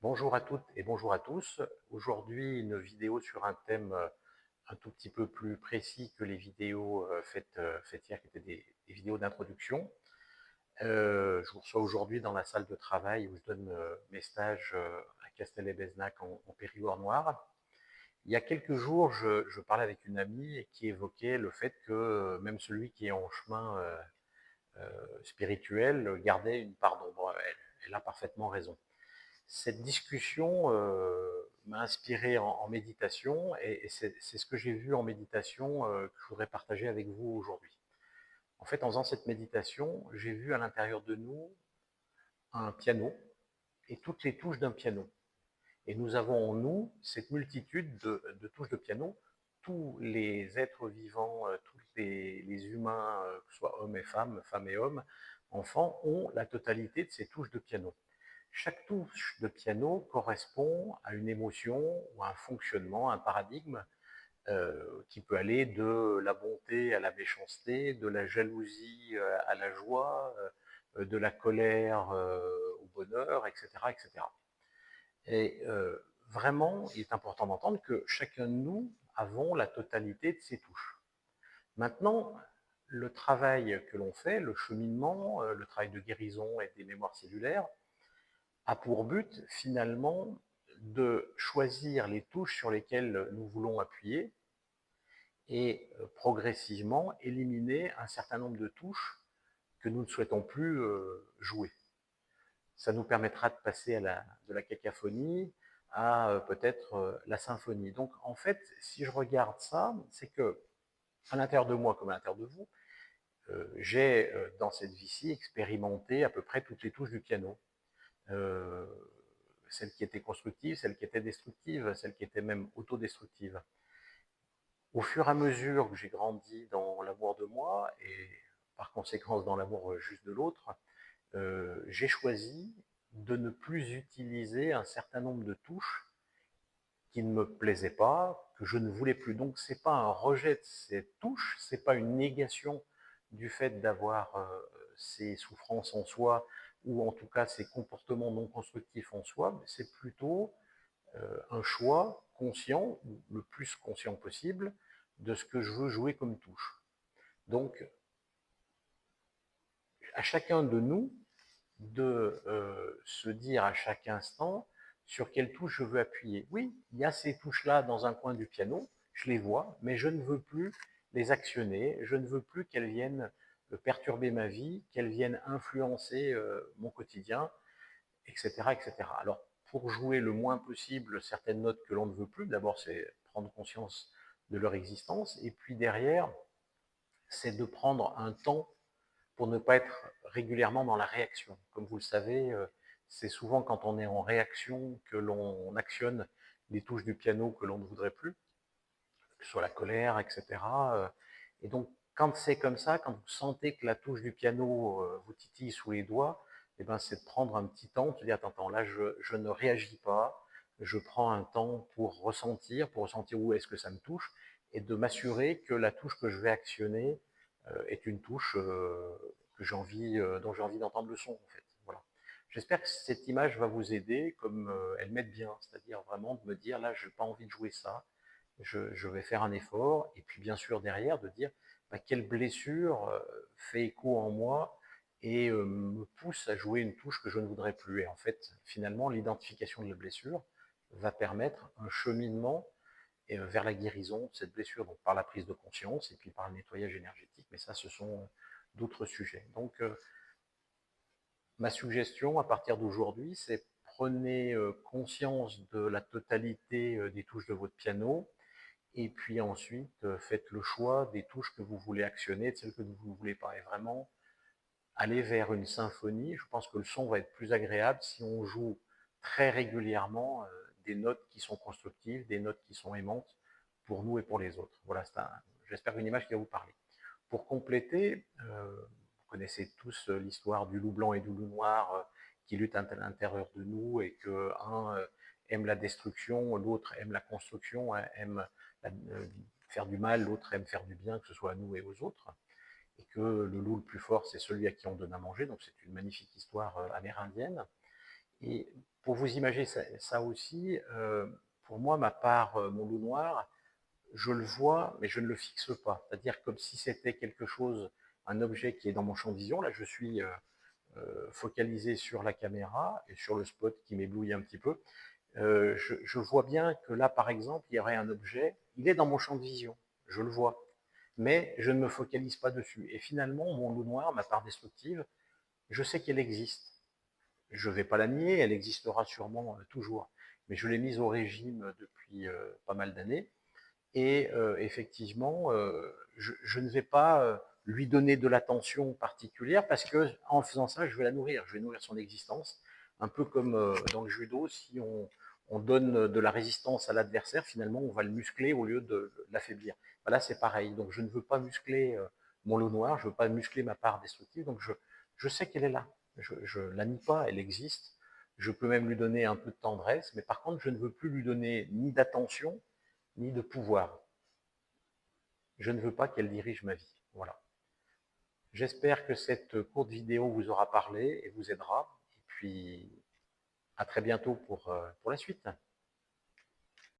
Bonjour à toutes et bonjour à tous. Aujourd'hui, une vidéo sur un thème un tout petit peu plus précis que les vidéos faites hier, qui étaient des vidéos d'introduction. Je vous reçois aujourd'hui dans la salle de travail où je donne mes stages à Castel-et-Besnac en Périgord noir. Il y a quelques jours, je parlais avec une amie qui évoquait le fait que même celui qui est en chemin spirituel gardait une part d'ombre. Elle a parfaitement raison. Cette discussion m'a inspiré en méditation et c'est ce que j'ai vu en méditation que je voudrais partager avec vous aujourd'hui. En fait, en faisant cette méditation, j'ai vu à l'intérieur de nous un piano et toutes les touches d'un piano. Et nous avons en nous cette multitude de touches de piano. Tous les êtres vivants, tous les humains, que ce soit hommes et femmes et hommes, enfants, ont la totalité de ces touches de piano. Chaque touche de piano correspond à une émotion ou à un fonctionnement, un paradigme qui peut aller de la bonté à la méchanceté, de la jalousie à la joie, de la colère au bonheur, etc. etc. Et vraiment, il est important d'entendre que chacun de nous avons la totalité de ces touches. Maintenant, le travail que l'on fait, le cheminement, le travail de guérison et des mémoires cellulaires, a pour but finalement de choisir les touches sur lesquelles nous voulons appuyer et progressivement éliminer un certain nombre de touches que nous ne souhaitons plus jouer. Ça nous permettra de passer de la cacophonie à peut-être la symphonie. Donc en fait, si je regarde ça, c'est que à l'intérieur de moi comme à l'intérieur de vous, j'ai dans cette vie-ci expérimenté à peu près toutes les touches du piano. Euh, Celles qui étaient constructives, celles qui étaient destructives, celles qui étaient même autodestructives. Au fur et à mesure que j'ai grandi dans l'amour de moi et par conséquence dans l'amour juste de l'autre, j'ai choisi de ne plus utiliser un certain nombre de touches qui ne me plaisaient pas, que je ne voulais plus. Donc c'est pas un rejet de ces touches, c'est pas une négation du fait d'avoir ces souffrances en soi ou en tout cas ces comportements non constructifs en soi, mais c'est plutôt un choix conscient, ou le plus conscient possible, de ce que je veux jouer comme touche. Donc, à chacun de nous de se dire à chaque instant sur quelle touche je veux appuyer. Oui, il y a ces touches-là dans un coin du piano, je les vois, mais je ne veux plus les actionner, je ne veux plus qu'elles viennent perturber ma vie, qu'elles viennent influencer mon quotidien, etc., etc. Alors, pour jouer le moins possible certaines notes que l'on ne veut plus, d'abord c'est prendre conscience de leur existence, et puis derrière, c'est de prendre un temps pour ne pas être régulièrement dans la réaction. Comme vous le savez, c'est souvent quand on est en réaction que l'on actionne les touches du piano que l'on ne voudrait plus, que ce soit la colère, etc. Et donc, quand c'est comme ça, quand vous sentez que la touche du piano vous titille sous les doigts, eh ben, c'est de prendre un petit temps, de se dire, attends, là, je ne réagis pas, je prends un temps pour ressentir où est-ce que ça me touche, et de m'assurer que la touche que je vais actionner est une touche dont j'ai envie d'entendre le son, en fait. Voilà. J'espère que cette image va vous aider, comme elle m'aide bien, c'est-à-dire vraiment de me dire, là, je n'ai pas envie de jouer ça, je vais faire un effort, et puis bien sûr derrière de dire bah, quelle blessure fait écho en moi et me pousse à jouer une touche que je ne voudrais plus. Et en fait, finalement, l'identification de la blessure va permettre un cheminement vers la guérison de cette blessure, donc par la prise de conscience et puis par le nettoyage énergétique, mais ça, ce sont d'autres sujets. Donc, ma suggestion à partir d'aujourd'hui, c'est prenez conscience de la totalité des touches de votre piano, et puis ensuite, faites le choix des touches que vous voulez actionner, de celles que vous ne voulez pas. Et vraiment, aller vers une symphonie. Je pense que le son va être plus agréable si on joue très régulièrement des notes qui sont constructives, des notes qui sont aimantes pour nous et pour les autres. Voilà, j'espère une image qui va vous parler. Pour compléter, vous connaissez tous l'histoire du loup blanc et du loup noir qui luttent à l'intérieur de nous et que un aime la destruction, l'autre aime la construction, aime faire du mal, l'autre aime faire du bien, que ce soit à nous et aux autres. Et que le loup le plus fort, c'est celui à qui on donne à manger. Donc c'est une magnifique histoire amérindienne. Et pour vous imaginer ça aussi, pour moi, ma part, mon loup noir, je le vois, mais je ne le fixe pas. C'est-à-dire comme si c'était quelque chose, un objet qui est dans mon champ de vision. Là, je suis focalisé sur la caméra et sur le spot qui m'éblouit un petit peu. Je vois bien que là, par exemple, il y aurait un objet, il est dans mon champ de vision, je le vois, mais je ne me focalise pas dessus. Et finalement, mon loup noir, ma part destructive, je sais qu'elle existe. Je ne vais pas la nier, elle existera sûrement toujours, mais je l'ai mise au régime depuis pas mal d'années. Et effectivement, je ne vais pas lui donner de l'attention particulière parce que en faisant ça, je vais la nourrir, je vais nourrir son existence. Un peu comme dans le judo, si on donne de la résistance à l'adversaire, finalement, on va le muscler au lieu de l'affaiblir. Là, c'est pareil. Donc, je ne veux pas muscler mon loup noir, je ne veux pas muscler ma part destructive. Donc, je sais qu'elle est là. Je ne la nie pas, elle existe. Je peux même lui donner un peu de tendresse, mais par contre, je ne veux plus lui donner ni d'attention, ni de pouvoir. Je ne veux pas qu'elle dirige ma vie. Voilà. J'espère que cette courte vidéo vous aura parlé et vous aidera. Et puis, à très bientôt pour la suite.